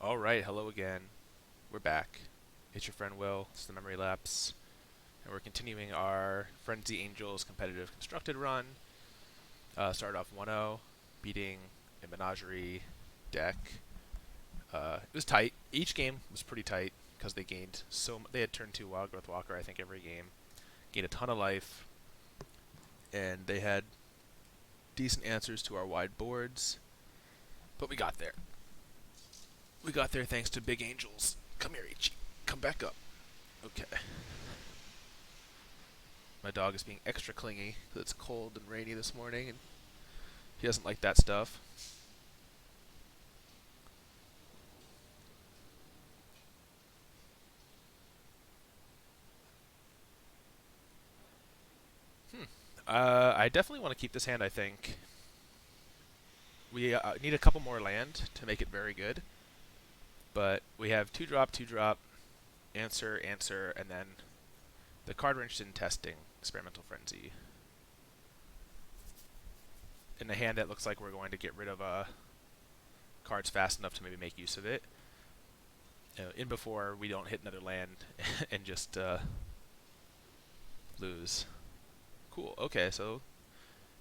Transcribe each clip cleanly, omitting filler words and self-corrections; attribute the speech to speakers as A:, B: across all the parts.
A: Alright, hello again. We're back. It's your friend Will, it's the Memory Lapse, and we're continuing our Frenzy Angels competitive constructed run. Started off 1-0, beating a Menagerie deck. It was tight. Each game was pretty tight because they gained they had turn 2 Wild Growth Walker, I think, every game. Gained a ton of life, and they had decent answers to our wide boards, but we got there. We got there thanks to big angels. Come here, Ichi. Come back up. Okay. My dog is being extra clingy because it's cold and rainy this morning, and he doesn't like that stuff. I definitely want to keep this hand, I think. We need a couple more land to make it very good. But we have 2-drop, 2-drop, answer, answer, and then the card we're interested in testing, Experimental Frenzy. In a hand that looks like we're going to get rid of cards fast enough to maybe make use of it. In before we don't hit another land and just lose. Cool, okay, so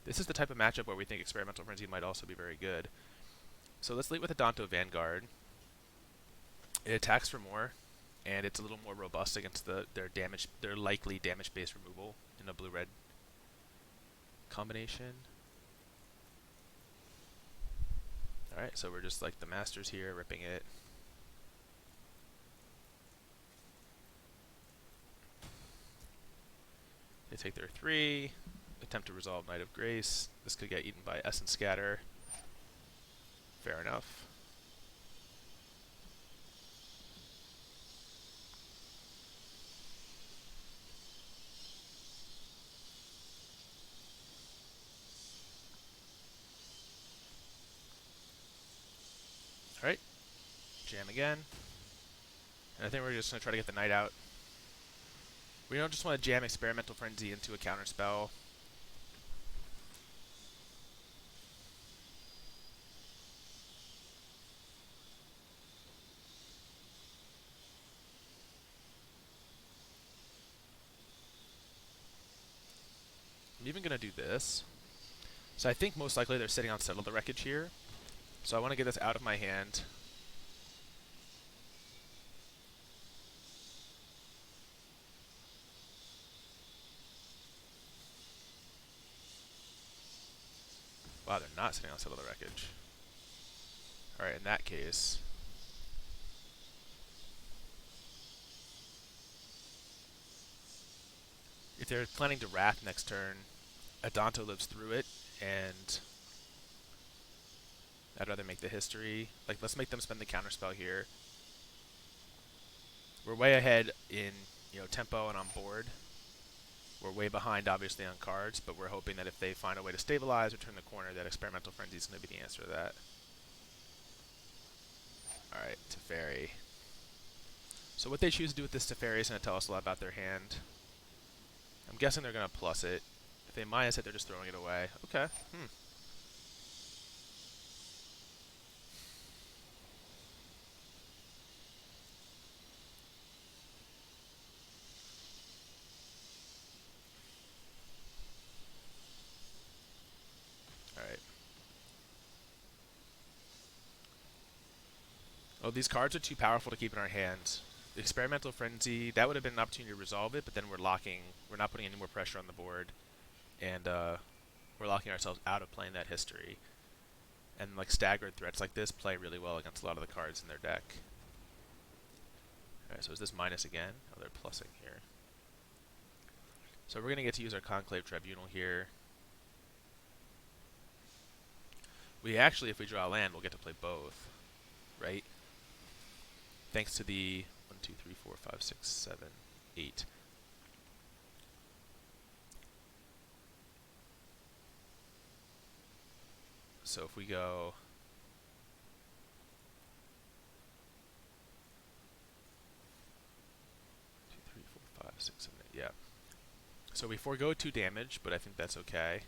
A: this is the type of matchup where we think Experimental Frenzy might also be very good. So let's lead with Adanto Vanguard. It attacks for more, and it's a little more robust against their likely damage-based removal in a blue-red combination. Alright, so we're just like the masters here, ripping it. They take their 3, attempt to resolve Knight of Grace. This could get eaten by Essence Scatter. Fair enough. Alright, jam again. And I think we're just going to try to get the knight out. We don't just want to jam Experimental Frenzy into a counterspell. I'm even going to do this. So I think most likely they're sitting on Settle the Wreckage here. So I want to get this out of my hand. Wow, they're not sitting on Settle the Wreckage. Alright, in that case, if they're planning to Wrath next turn, Adanto lives through it, and I'd rather make the history. Like, let's make them spend the counterspell here. We're way ahead in, tempo and on board. We're way behind, obviously, on cards, but we're hoping that if they find a way to stabilize or turn the corner, that Experimental Frenzy is going to be the answer to that. Alright, Teferi. So what they choose to do with this Teferi is going to tell us a lot about their hand. I'm guessing they're going to plus it. If they minus it, they're just throwing it away. Okay. Alright. Oh, these cards are too powerful to keep in our hands. The Experimental Frenzy, that would have been an opportunity to resolve it, but then we're not putting any more pressure on the board, and we're locking ourselves out of playing that history. And like staggered threats like this play really well against a lot of the cards in their deck. Alright, so is this minus again? Oh, they're plussing here. So we're going to get to use our Conclave Tribunal here. We actually, if we draw a land, we'll get to play both, right? Thanks to the 1, 2, 3, 4, 5, 6, 7, 8. So if we go 2, 3, 4, 5, 6, 7, 8, yeah. So we forego 2 damage, but I think that's okay.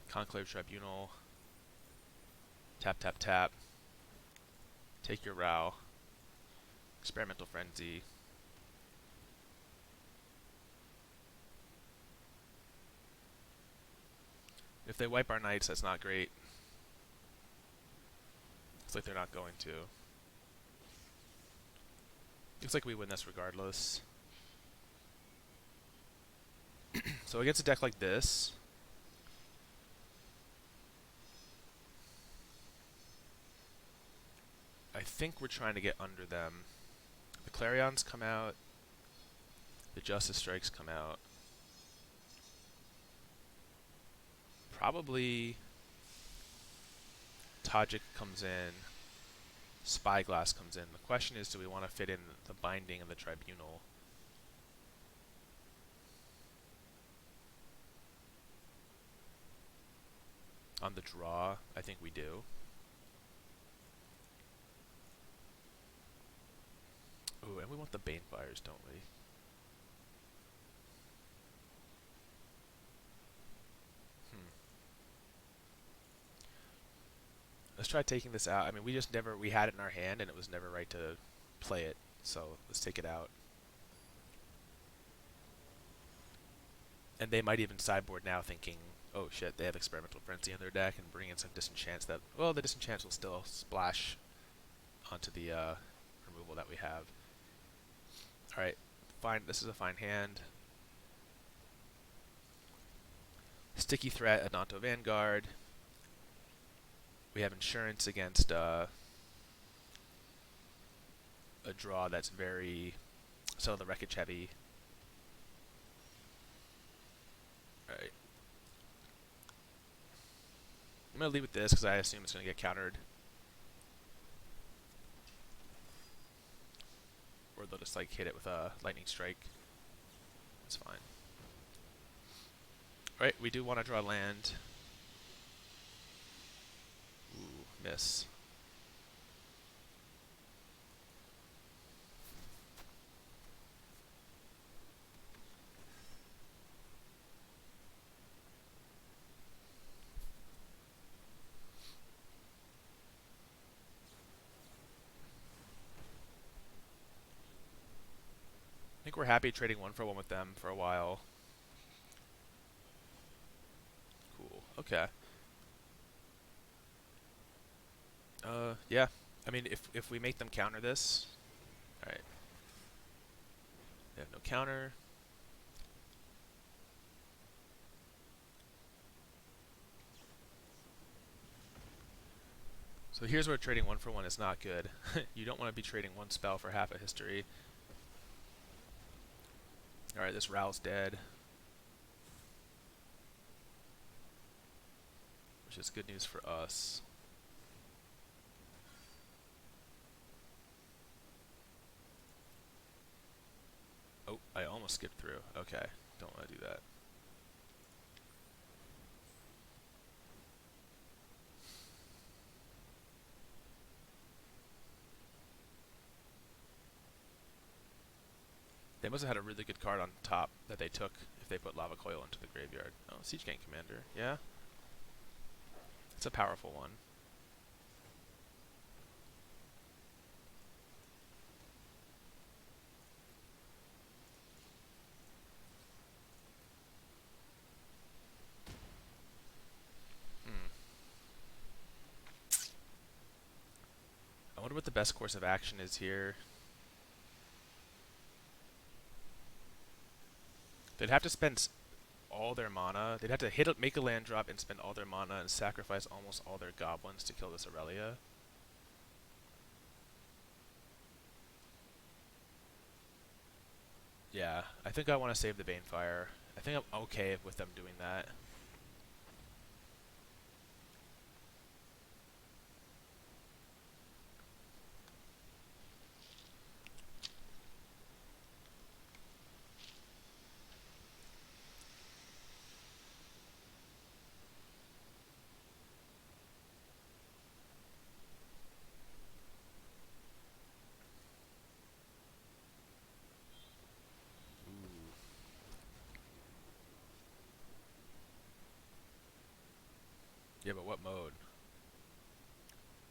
A: Conclave Tribunal. Tap, tap, tap. Take your Row. Experimental Frenzy. If they wipe our knights, that's not great. Looks like they're not going to. Looks like we win this regardless. So against a deck like this, I think we're trying to get under them. The Clarions come out. The Justice Strikes come out. Probably Tajic comes in. Spyglass comes in. The question is, do we want to fit in the binding of the Tribunal? On the draw, I think we do. Ooh, and we want the Banefires, don't we? Let's try taking this out. I mean, we had it in our hand and it was never right to play it. So let's take it out. And they might even sideboard now thinking, oh shit, they have Experimental Frenzy in their deck and bring in some Disenchants that, well, the Disenchants will still splash onto the removal that we have. Alright, fine. This is a fine hand. Sticky Threat, Adanto Vanguard. We have insurance against a draw that's very Settle the Wreckage heavy. Alright. I'm going to leave with this because I assume it's going to get countered. Or they'll just like hit it with a Lightning Strike. That's fine. Alright, we do want to draw land. Ooh, miss. I think we're happy trading 1-for-1 with them for a while. Cool. Okay. Yeah. I mean, if we make them counter this, all right. They have no counter. So here's where trading 1-for-1 is not good. You don't want to be trading one spell for half a history. All right, this Row's dead, which is good news for us. Oh, I almost skipped through. Okay, don't want to do that. They must have had a really good card on top that they took if they put Lava Coil into the graveyard. Oh, Siege Gang Commander. Yeah? It's a powerful one. I wonder what the best course of action is here. They'd have to spend all their mana. They'd have to make a land drop and spend all their mana and sacrifice almost all their goblins to kill this Aurelia. Yeah, I think I want to save the Banefire. I think I'm okay with them doing that. Yeah, but what mode?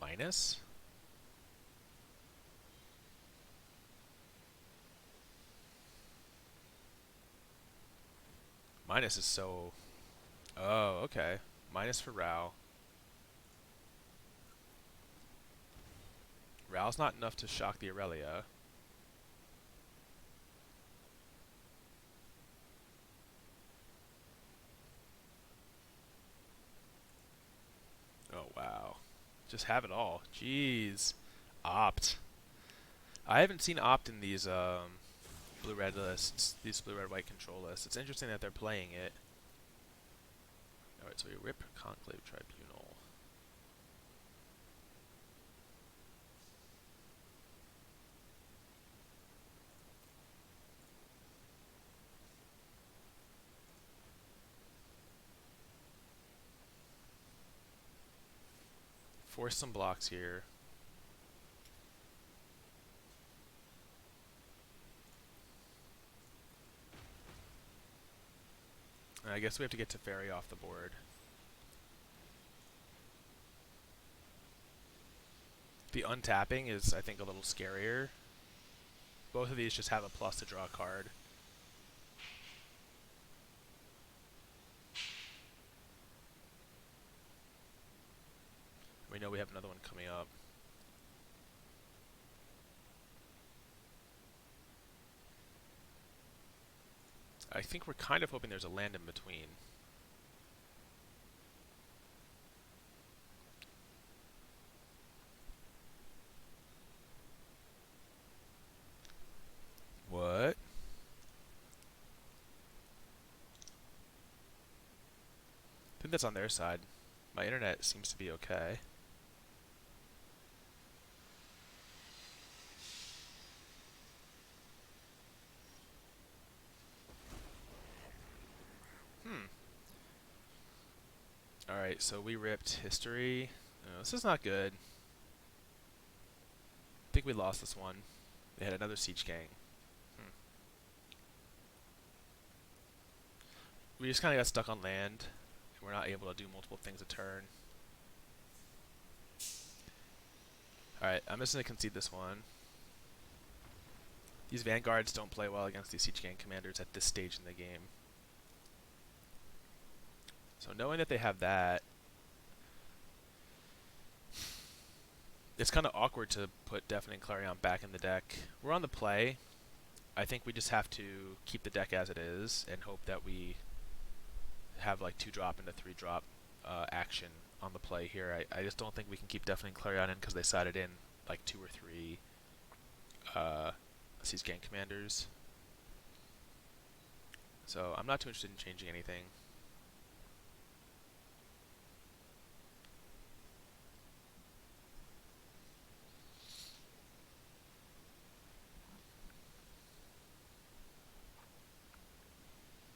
A: Minus? Minus is so... Oh, okay. Minus for Rao. Rao's not enough to shock the Aurelia. Oh, wow. Just have it all. Jeez. Opt. I haven't seen Opt in these blue-red lists, these blue-red-white control lists. It's interesting that they're playing it. Alright, so we rip Conclave Tribunal. Force some blocks here. And I guess we have to get Teferi off the board. The untapping is, I think, a little scarier. Both of these just have a plus to draw a card. We know we have another one coming up. I think we're kind of hoping there's a land in between. What? I think that's on their side. My internet seems to be okay. Alright, so we ripped History. Oh, this is not good. I think we lost this one. They had another Siege Gang. We just kind of got stuck on land, and we're not able to do multiple things a turn. Alright, I'm just going to concede this one. These Vanguards don't play well against these Siege Gang commanders at this stage in the game. So knowing that they have that, it's kind of awkward to put Deafening Clarion back in the deck. We're on the play. I think we just have to keep the deck as it is and hope that we have like 2-drop into 3-drop action on the play here. I just don't think we can keep Deafening Clarion in because they sided in like 2 or 3 Siege Gang commanders. So I'm not too interested in changing anything.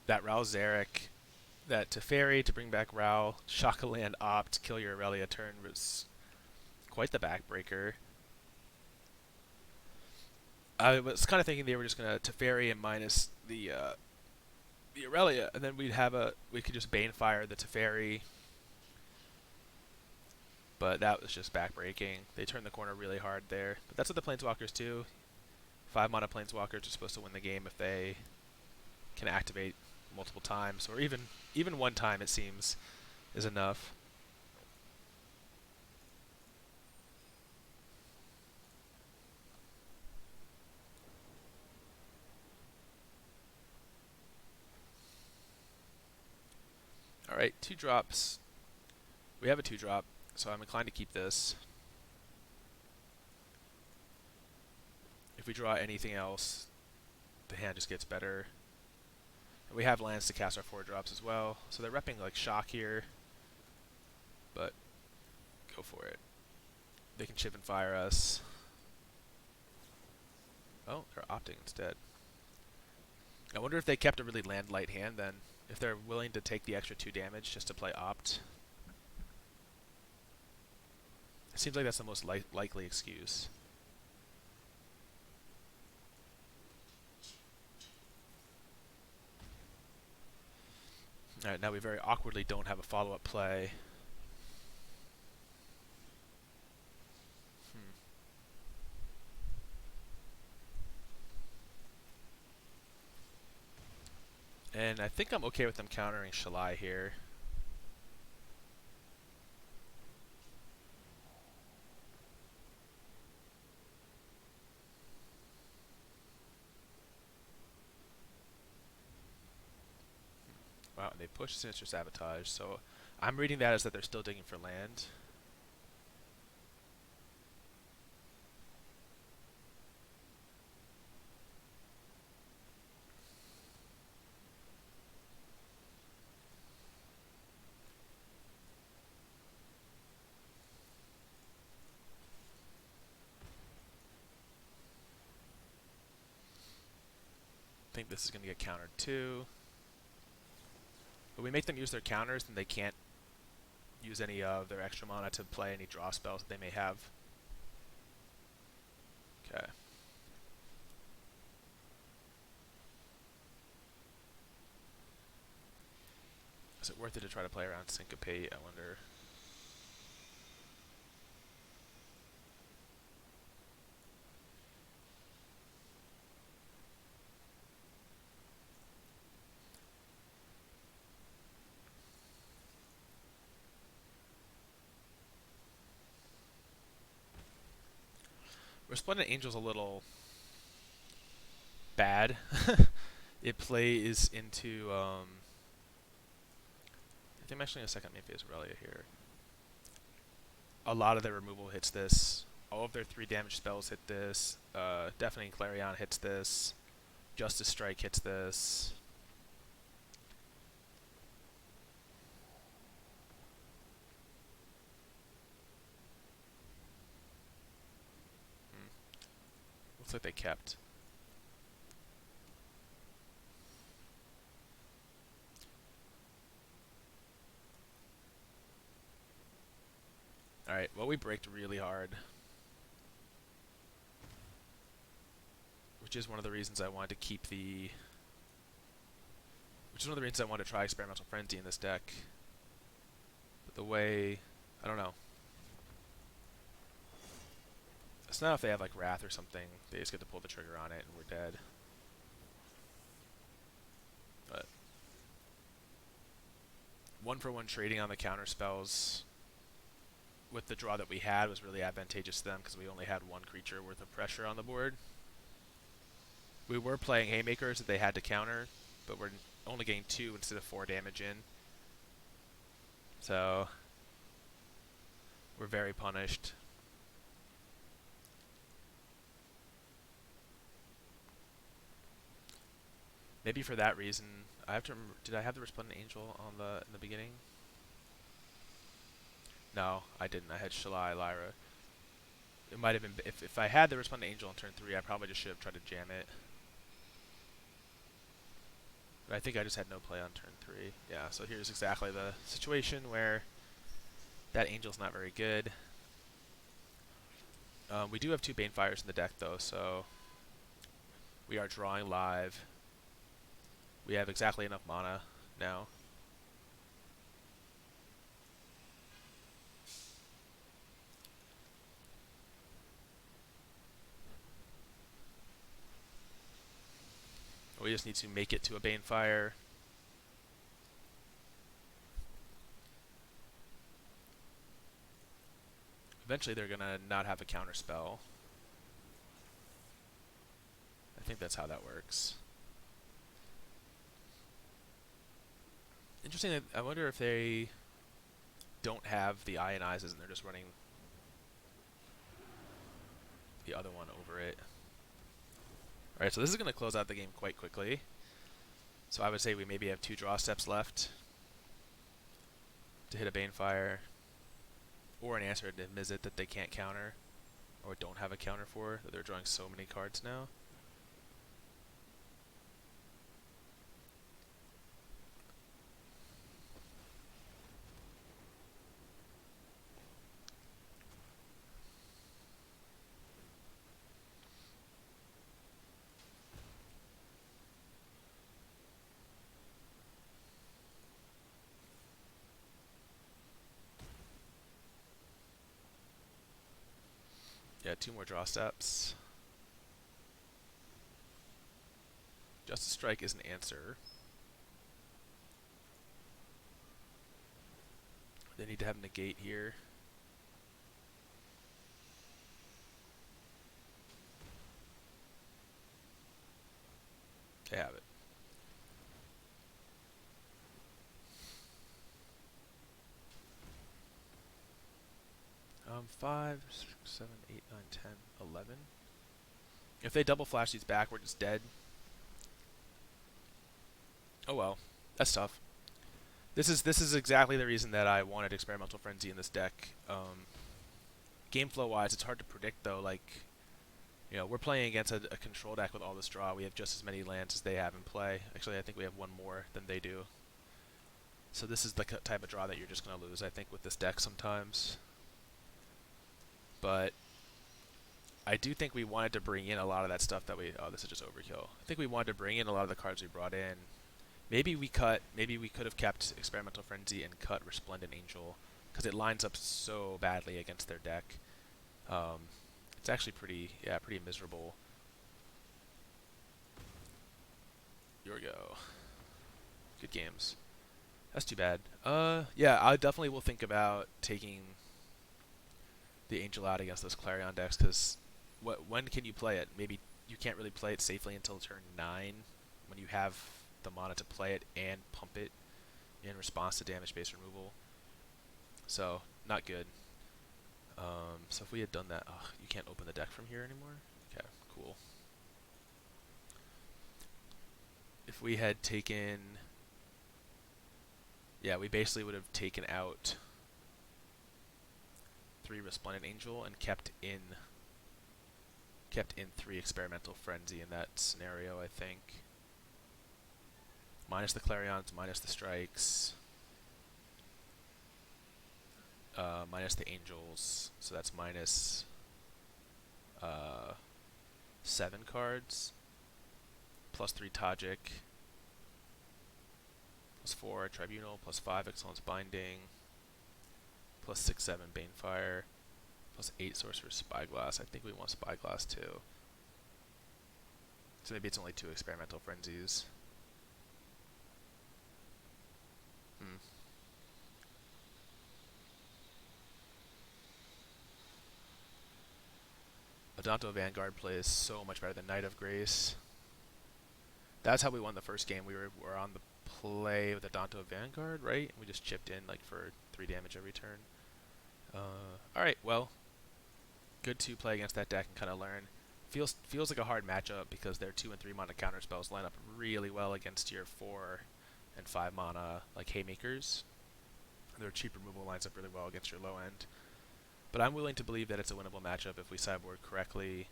A: That Rao Zarek, that Teferi to bring back Rao, shock a land, opt, kill your Aurelia turn was quite the backbreaker. I was kind of thinking they were just gonna Teferi and minus the Aurelia, and then we could just Banefire the Teferi. But that was just backbreaking. They turned the corner really hard there. But that's what the Planeswalkers do. 5-mana Planeswalkers are supposed to win the game if they can activate multiple times, or even one time, it seems, is enough. Alright, 2 drops. We have a 2-drop, so I'm inclined to keep this. If we draw anything else, the hand just gets better. And we have lands to cast our 4-drops as well, so they're repping like shock here, but go for it. They can chip and fire us. Oh, they're opting instead. I wonder if they kept a really land light hand then. If they're willing to take the extra 2 damage just to play opt. It seems like that's the most likely excuse. Alright, now we very awkwardly don't have a follow-up play. And I think I'm okay with them countering Shalai here. Wow, they pushed Sinister Sabotage, so I'm reading that as that they're still digging for land. I think this is going to get countered too. But we make them use their counters, then they can't use any of their extra mana to play any draw spells that they may have. Okay. Is it worth it to try to play around Syncopate? I wonder. Resplendent Angel's a little bad. It plays into I think I'm actually going to second main phase Aurelia here. A lot of their removal hits this. All of their 3 damage spells hit this. Deafening Clarion hits this. Justice Strike hits this. Looks like they kept. Alright, well we braked really hard. Which is one of the reasons I wanted to keep the... Which is one of the reasons I wanted to try Experimental Frenzy in this deck. But the way... I don't know. It's not if they have like Wrath or something, they just get to pull the trigger on it and we're dead. But 1-for-1 trading on the counter spells with the draw that we had was really advantageous to them because we only had 1 creature worth of pressure on the board. We were playing Haymakers that they had to counter, but we're only getting 2 instead of 4 damage in. So we're very punished. Maybe for that reason, I have to remember, did I have the Resplendent Angel on in the beginning? No, I didn't. I had Shalai, Lyra. It might have been, if I had the Resplendent Angel on turn 3, I probably just should have tried to jam it. But I think I just had no play on turn 3. Yeah, so here's exactly the situation where that Angel's not very good. We do have 2 Banefires in the deck though, so we are drawing live. We have exactly enough mana now. We just need to make it to a Banefire. Eventually they're going to not have a counter spell. I think that's how that works. Interesting, I wonder if they don't have the ionizes and they're just running the other one over it. Alright, so this is going to close out the game quite quickly. So I would say we maybe have 2 draw steps left to hit a Banefire, or an answer to Mizzet that they can't counter, or don't have a counter for, that they're drawing so many cards now. Yeah, 2 more draw steps. Justice Strike is an answer. They need to have negate here. They have it. 5, 6, 7, 8, 9, 10, 11. If they double flash these back, we're just dead. Oh well, that's tough. This is exactly the reason that I wanted Experimental Frenzy in this deck. Game flow wise, it's hard to predict though. Like, you know, we're playing against a control deck with all this draw. We have just as many lands as they have in play. Actually, I think we have one more than they do. So this is the type of draw that you're just going to lose, I think, with this deck sometimes. But I do think we wanted to bring in a lot of that stuff that we... Oh, this is just overkill. I think we wanted to bring in a lot of the cards we brought in. Maybe we could have kept Experimental Frenzy and cut Resplendent Angel, because it lines up so badly against their deck. It's actually pretty miserable. Here we go. Good games. That's too bad. Yeah, I definitely will think about taking the Angel out against those Clarion decks, because when can you play it? Maybe you can't really play it safely until turn 9, when you have the mana to play it and pump it in response to damage-based removal. So, not good. So if we had done that... Oh, you can't open the deck from here anymore? Okay, cool. If we had taken... Yeah, we basically would have taken out 3 Resplendent Angel and kept in 3 Experimental Frenzy in that scenario, I think. Minus the Clarions, minus the Strikes, minus the Angels, so that's minus 7 cards, plus 3 Tajic, plus 4 Tribunal, plus 5 Ixalan's Binding, plus 6, 7 Banefire, plus 8 Sorcerous Spyglass. I think we want Spyglass too. So maybe it's only 2 Experimental Frenzies. Adanto Vanguard plays so much better than Knight of Grace. That's how we won the first game. We were on the play with Adanto Vanguard, right? We just chipped in like for 3 damage every turn. Alright, well, good to play against that deck and kind of learn. Feels like a hard matchup because their 2 and 3 mana counter spells line up really well against your 4 and 5 mana like Haymakers. Their cheap removal lines up really well against your low end. But I'm willing to believe that it's a winnable matchup if we sideboard correctly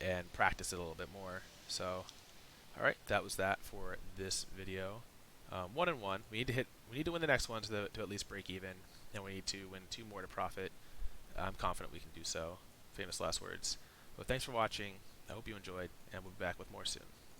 A: and practice it a little bit more. So, alright, that was that for this video. 1 and 1. We need to win the next one to at least break even, and we need to win 2 more to profit. I'm confident we can do so. Famous last words. But thanks for watching. I hope you enjoyed, and we'll be back with more soon.